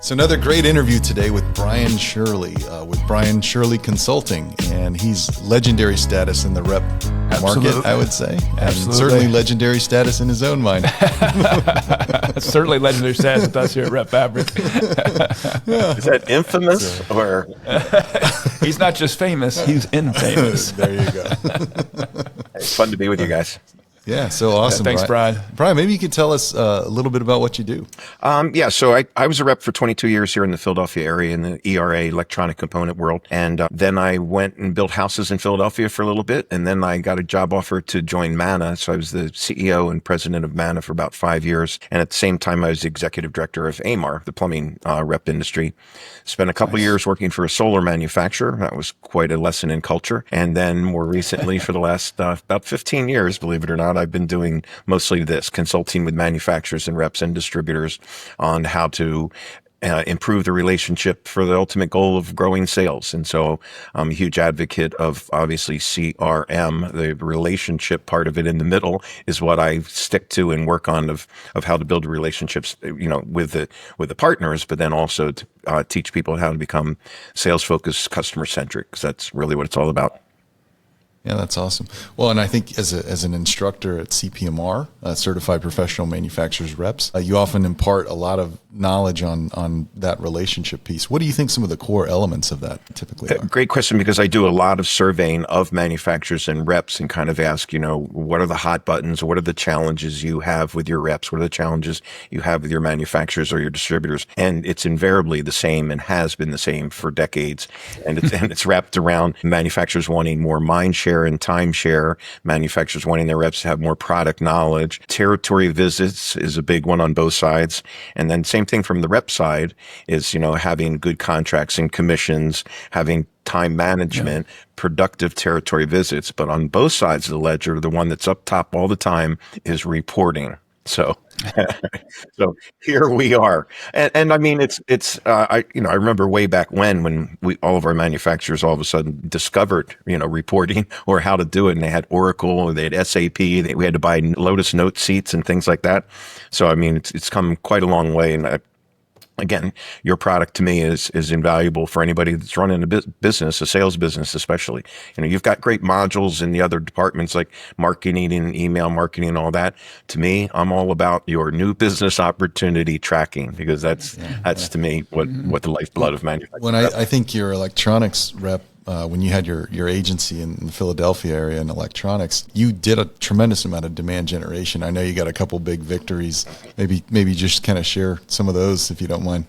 So another great interview today with Bryan Shirley, with Bryan Shirley Consulting, and he's legendary status in the rep market, I would say. And certainly legendary status in his own mind. Certainly legendary status with us here at Repfabric. Yeah. Is that infamous or? He's not just famous, he's infamous. There you go. It's fun to be with you guys. Yeah, so awesome. Thanks, Bryan. Bryan, maybe you could tell us a little bit about what you do. So I was a rep for 22 years here in the Philadelphia area in the ERA, electronic component world. And then I went and built houses in Philadelphia for a little bit. And then I got a job offer to join Manna. So I was the CEO and president of Manna for about 5 years. And at the same time, I was the executive director of AMAR, the plumbing rep industry. Spent a couple years working for a solar manufacturer. That was quite a lesson in culture. And then more recently, for the last about 15 years, believe it or not, I've been doing mostly this, consulting with manufacturers and reps and distributors on how to improve the relationship for the ultimate goal of growing sales. And so I'm a huge advocate of obviously CRM. The relationship part of it in the middle is what I stick to and work on of how to build relationships, with the partners, but then also to teach people how to become sales focused, customer centric, because that's really what it's all about. Yeah, that's awesome. Well, and I think as an instructor at CPMR, Certified Professional Manufacturers Reps, you often impart a lot of knowledge on that relationship piece. What do you think some of the core elements of that typically are? Great question, because I do a lot of surveying of manufacturers and reps and kind of ask, what are the hot buttons? What are the challenges you have with your reps? What are the challenges you have with your manufacturers or your distributors? And it's invariably the same and has been the same for decades. And it's wrapped around manufacturers wanting more mind share and timeshare, manufacturers wanting their reps to have more product knowledge. Territory visits is a big one on both sides. And then same thing from the rep side is, having good contracts and commissions, having time management, productive territory visits. But on both sides of the ledger, the one that's up top all the time is reporting. So here we are. And I mean, I remember way back when all of our manufacturers all of a sudden discovered, reporting or how to do it. And they had Oracle, or they had SAP, we had to buy Lotus Note seats and things like that. So, I mean, it's come quite a long way. And again, your product to me is invaluable for anybody that's running a business, a sales business especially. You've got great modules in the other departments like marketing and email marketing and all that. To me, I'm all about your new business opportunity tracking, because that's to me what the lifeblood of manufacturing. When I think your electronics rep, when you had your agency in the Philadelphia area in electronics, you did a tremendous amount of demand generation. I know you got a couple big victories. Maybe just kind of share some of those if you don't mind.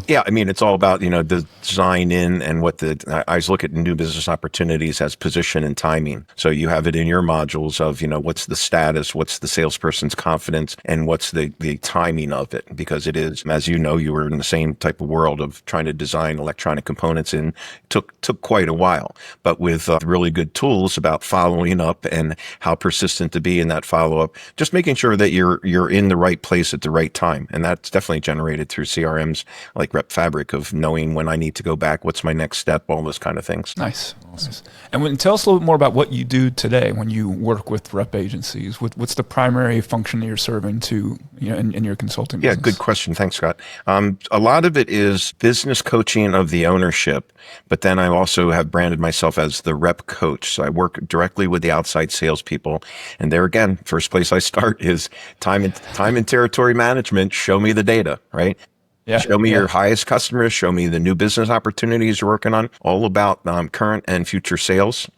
Yeah, I mean, it's all about, the design in and I always look at new business opportunities as position and timing. So you have it in your modules of, what's the status, what's the salesperson's confidence, and what's the timing of it. Because it is, as you were in the same type of world of trying to design electronic components and took quite a while. But with really good tools about following up and how persistent to be in that follow-up, just making sure that you're in the right place at the right time. And that's definitely generated through CRMs like Repfabric, of knowing when I need to go back, what's my next step, all those kind of things. Nice. Awesome. And tell us a little bit more about what you do today when you work with rep agencies. What's the primary function that you're serving to in your consulting business? Yeah, good question. Thanks, Scott. A lot of it is business coaching of the ownership, but then I also have branded myself as the rep coach. So I work directly with the outside salespeople. And there again, first place I start is time and territory management. Show me the data, right? Yeah. Show me your highest customers. Show me the new business opportunities you're working on. All about current and future sales.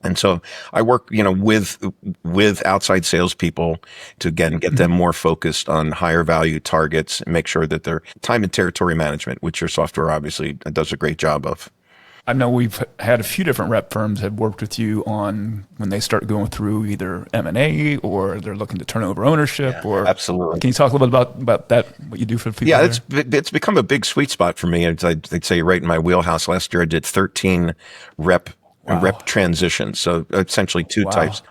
And so I work, with outside salespeople to again get them more focused on higher value targets and make sure that their time and territory management, which your software obviously does a great job of. I know we've had a few different rep firms have worked with you on when they start going through either M&A or they're looking to turn over ownership. Or absolutely. Can you talk a little bit about that, what you do for people? Yeah, it's become a big sweet spot for me. I'd say right in my wheelhouse. Last year I did 13 rep and rep transition. So essentially two types.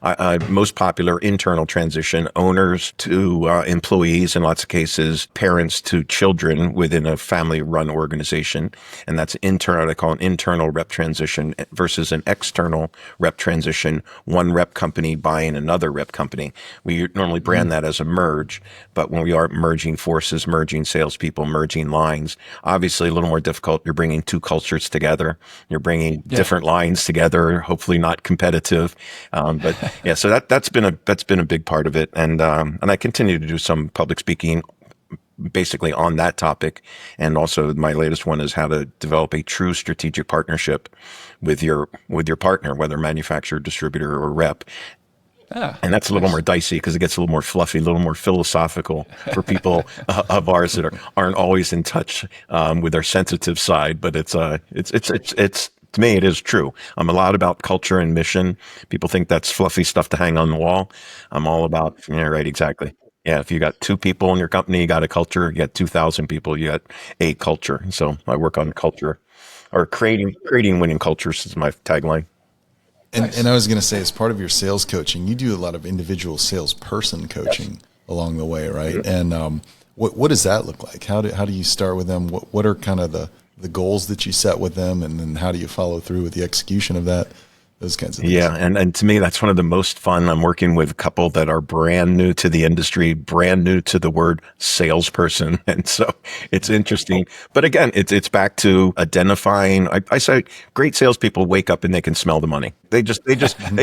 Most popular internal transition, owners to employees, in lots of cases, parents to children within a family-run organization. And that's internal, I call it internal rep transition versus an external rep transition, one rep company buying another rep company. We normally brand that as a merge, but when we are merging forces, merging salespeople, merging lines, obviously a little more difficult. You're bringing two cultures together. You're bringing different lines together, hopefully not competitive. But yeah, so that's been a big part of it. And I continue to do some public speaking basically on that topic. And also my latest one is how to develop a true strategic partnership with your partner, whether manufacturer, distributor, or rep. And that's a little more dicey because it gets a little more fluffy, a little more philosophical for people of ours that aren't always in touch with their sensitive side. But it's to me, it is true. I'm a lot about culture and mission. People think that's fluffy stuff to hang on the wall. I'm all about, yeah, right, exactly. Yeah, if you got 2 people in your company, you got a culture. You got 2,000 people, you got a culture. So I work on culture, or creating winning cultures is my tagline. And I was going to say, as part of your sales coaching, you do a lot of individual salesperson coaching along the way, right? And what does that look like? How do you start with them? What are kind of the goals that you set with them, and then how do you follow through with the execution of that? Those kinds of things. Yeah. And to me, that's one of the most fun. I'm working with a couple that are brand new to the industry, brand new to the word salesperson. And so it's interesting. But again, it's back to identifying. I say great salespeople wake up and they can smell the money. They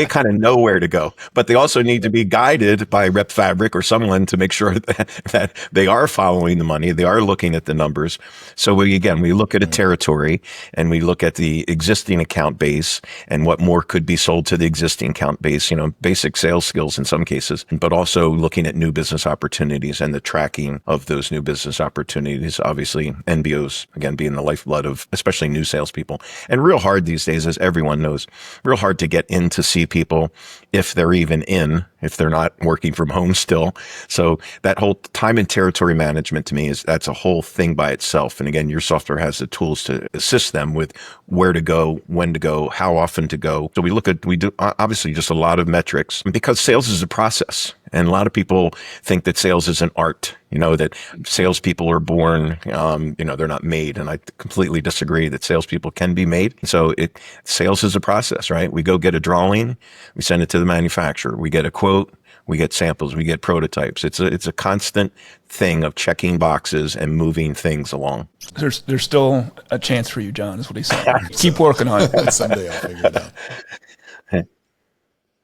kind of know where to go, but they also need to be guided by Repfabric or someone to make sure that they are following the money. They are looking at the numbers. So we look at a territory and we look at the existing account base and what more could be sold to the existing account base, basic sales skills in some cases, but also looking at new business opportunities and the tracking of those new business opportunities. Obviously, NBOs, again, being the lifeblood of especially new salespeople. And real hard these days, as everyone knows, real hard to get in to see people if they're even in, if they're not working from home still. So that whole time and territory management to me that's a whole thing by itself. And again, your software has the tools to assist them with where to go, when to go, how often to go. So we do obviously just a lot of metrics because sales is a process. And a lot of people think that sales is an art, that salespeople are born, they're not made. And I completely disagree that salespeople can be made. So sales is a process, right? We go get a drawing, we send it to the manufacturer, we get a quote, we get samples, we get prototypes. It's a constant thing of checking boxes and moving things along. There's still a chance for you, John, is what he's saying. Keep working on it. Someday I'll figure it out.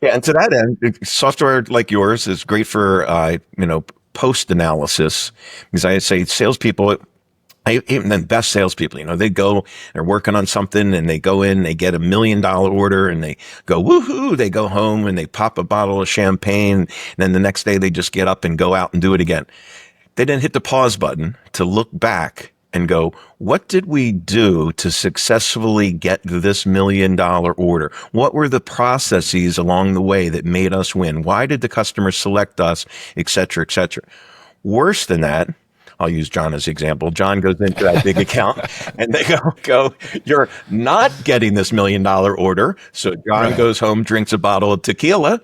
Yeah, and to that end, software like yours is great for post analysis, because I say salespeople, even the best salespeople, they go, they're working on something and they go in, they get $1 million order and they go, woohoo, they go home and they pop a bottle of champagne. And then the next day they just get up and go out and do it again. They didn't hit the pause button to look back and go, what did we do to successfully get this $1 million order? What were the processes along the way that made us win? Why did the customer select us, et cetera, et cetera? Worse than that, I'll use John as an example. John goes into that big account and they go, you're not getting this $1 million order. So John goes home, drinks a bottle of tequila,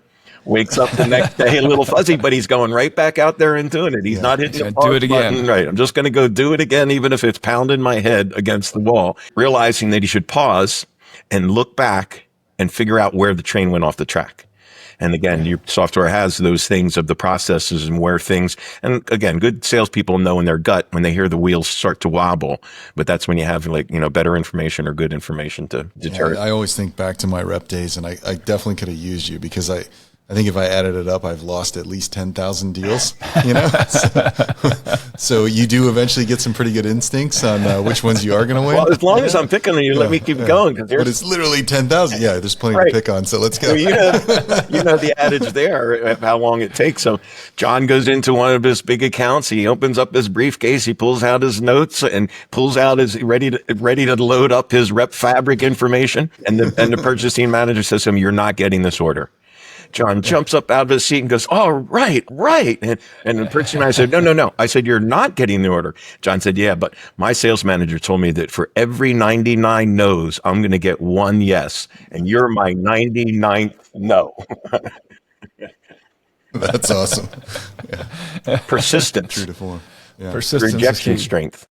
wakes up the next day a little fuzzy, but he's going right back out there and doing it. He's not hitting the pause button. Right. I'm just going to go do it again, even if it's pounding my head against the wall, realizing that he should pause and look back and figure out where the train went off the track. And again, your software has those things of the processes and where things, and again, good salespeople know in their gut when they hear the wheels start to wobble, but that's when you have better information or good information to deter it. I always think back to my rep days, and I definitely could have used you, because I think if I added it up, I've lost at least 10,000 deals, So you do eventually get some pretty good instincts on which ones you are going to win. Well, as long as I'm picking on you, let me keep going. But it's literally 10,000. Yeah, there's plenty to pick on. So let's go. Well, you know the adage there, how long it takes. So John goes into one of his big accounts. He opens up his briefcase. He pulls out his notes and pulls out his ready to load up his Repfabric information. And the purchasing manager says to him, "You're not getting this order." John jumps up out of his seat and goes, "Oh, right, right." And the person, I said, no. I said, "You're not getting the order." John said, "Yeah, but my sales manager told me that for every 99 no's, I'm going to get one yes. And you're my 99th no." That's awesome. Persistence. True to form. Yeah. Persistence Rejection is key. strength.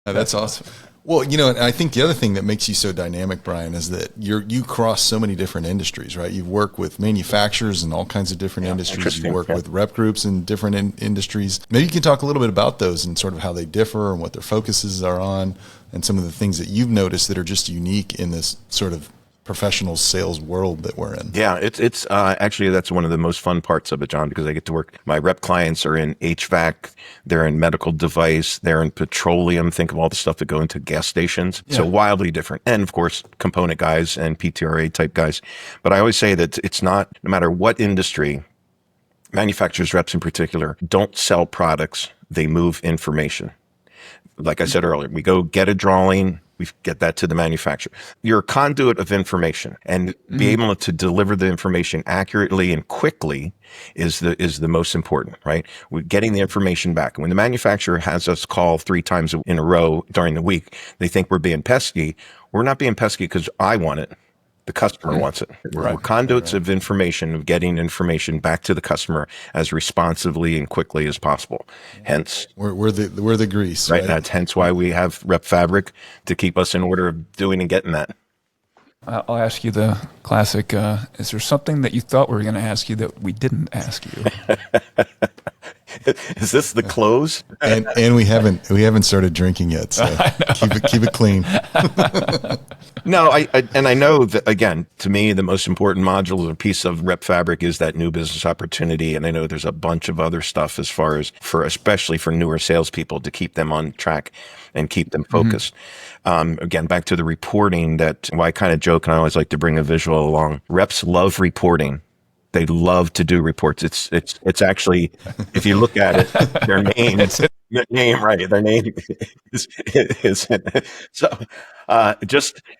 That's awesome. Well, and I think the other thing that makes you so dynamic, Bryan, is that you cross so many different industries, right? You work with manufacturers in all kinds of different industries. You work with rep groups in different industries. Maybe you can talk a little bit about those and sort of how they differ and what their focuses are on, and some of the things that you've noticed that are just unique in this sort of professional sales world that we're in. Yeah, it's actually, that's one of the most fun parts of it, John, because I get to work. My rep clients are in HVAC, they're in medical device, they're in petroleum. Think of all the stuff that go into gas stations. Yeah. So wildly different. And of course, component guys and PTRA type guys. But I always say that it's not, no matter what industry, manufacturers, reps in particular, don't sell products, they move information. Like I said earlier, we go get a drawing, we get that to the manufacturer. You're a conduit of information, and be able to deliver the information accurately and quickly is the most important, right? We're getting the information back. And when the manufacturer has us call 3 times in a row during the week, they think we're being pesky. We're not being pesky because I want it. The customer wants it. We're conduits of information, of getting information back to the customer as responsively and quickly as possible. Hence, we're the grease, right? That's hence why we have Repfabric to keep us in order of doing and getting that. I'll ask you the classic, is there something that you thought we were going to ask you that we didn't ask you? Is this the close? And we haven't started drinking yet, so keep it clean. No, I know that, again, to me, the most important module or piece of Repfabric is that new business opportunity. And I know there's a bunch of other stuff as far as especially for newer salespeople to keep them on track and keep them focused. Again, back to the reporting, I kind of joke, and I always like to bring a visual along. Reps love reporting. They love to do reports. It's actually, if you look at it, their name, their name is so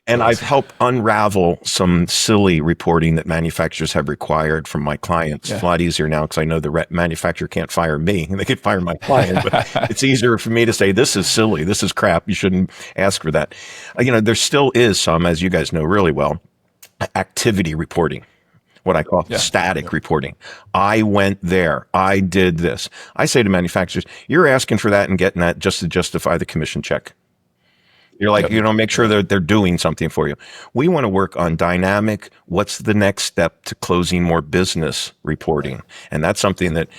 and I've helped unravel some silly reporting that manufacturers have required from my clients. It's a lot easier now because I know the manufacturer can't fire me; they can fire my client. But it's easier for me to say, "This is silly. This is crap. You shouldn't ask for that." There still is some, as you guys know really well, activity reporting. What I call static reporting. I went there. I did this. I say to manufacturers, you're asking for that and getting that just to justify the commission check. You're like, make sure that they're doing something for you. We want to work on dynamic, what's the next step to closing more business reporting. And that's something that,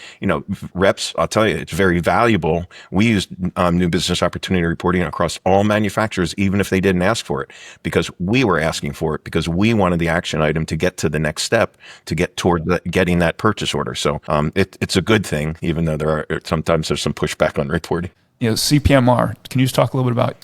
reps, I'll tell you, it's very valuable. We use new business opportunity reporting across all manufacturers, even if they didn't ask for it, because we were asking for it, because we wanted the action item to get to the next step, to get toward getting that purchase order. So it's a good thing, even though sometimes there's some pushback on reporting. CPMR, can you just talk a little bit about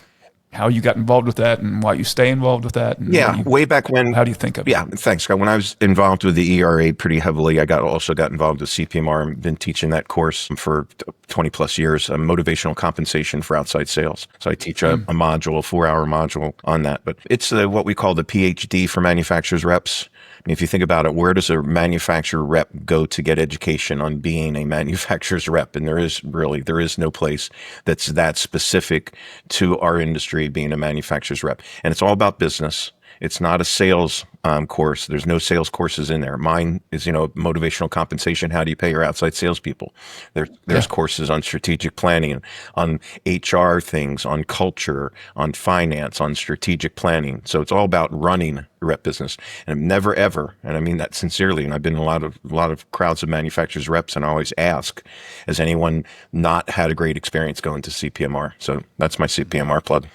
how you got involved with that and why you stay involved with that? And way back when. How do you think of it? Yeah, thanks, Scott. When I was involved with the ERA pretty heavily, I also got involved with CPMR. I've been teaching that course for 20 plus years, motivational compensation for outside sales. So I teach a module, a 4-hour module on that. But it's what we call the PhD for manufacturers reps. And if you think about it, where does a manufacturer rep go to get education on being a manufacturer's rep? And there is no place that's that specific to our industry, being a manufacturer's rep. And it's all about business. It's not a sales course. There's no sales courses in there. Mine is, motivational compensation. How do you pay your outside salespeople? There's courses on strategic planning, on HR things, on culture, on finance, on strategic planning. So it's all about running rep business. And I've never ever, and I mean that sincerely, and I've been in a lot of crowds of manufacturers reps, and I always ask, has anyone not had a great experience going to CPMR? So that's my CPMR plug.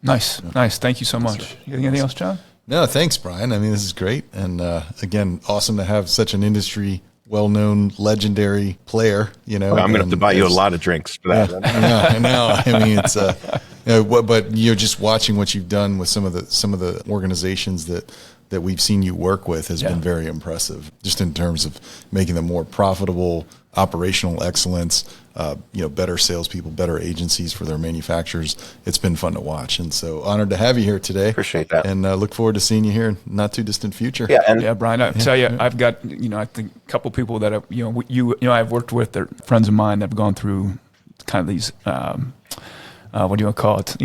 Nice. Thank you so much. Anything else, John? No, thanks, Bryan. I mean, this is great. And again, awesome to have such an industry, well-known, legendary player, Well, I'm going to have to buy you a lot of drinks for that. Yeah, I know. I mean, it's, but just watching what you've done with some of the organizations that we've seen you work with has been very impressive, just in terms of making them more profitable, operational excellence, better salespeople, better agencies for their manufacturers. It's been fun to watch. And so honored to have you here today. Appreciate that. And look forward to seeing you here in not too distant future. Yeah, Brian, I tell you, I've got, I think a couple people that I've worked with, they're friends of mine that have gone through kind of these, what do you want to call it?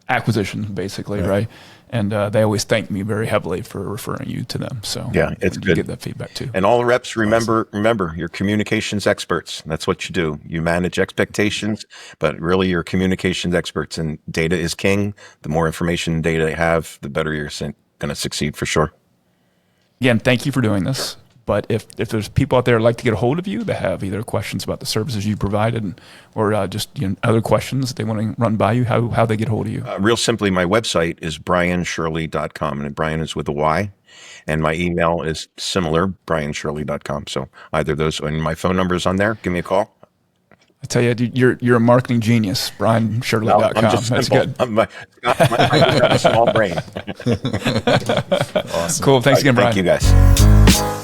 Acquisitions, basically, right? And they always thank me very heavily for referring you to them. So yeah, it's good. You get that feedback too. And all the reps, remember, you're communications experts. That's what you do. You manage expectations, but really you're communications experts, and data is king. The more information and data you have, the better you're going to succeed for sure. Again, thank you for doing this. But if there's people out there who'd like to get a hold of you that have either questions about the services you provided or just other questions they want to run by you, how they get a hold of you? Real simply, my website is bryanshirley.com, and Bryan is with a Y. And my email is similar, bryanshirley.com. So either of those, and my phone number is on there. Give me a call. I tell you, you're a marketing genius, bryanshirley.com. No, I'm just That's simple. good. I have a small brain. Awesome. Cool. Thanks again, Bryan. Thank you, guys.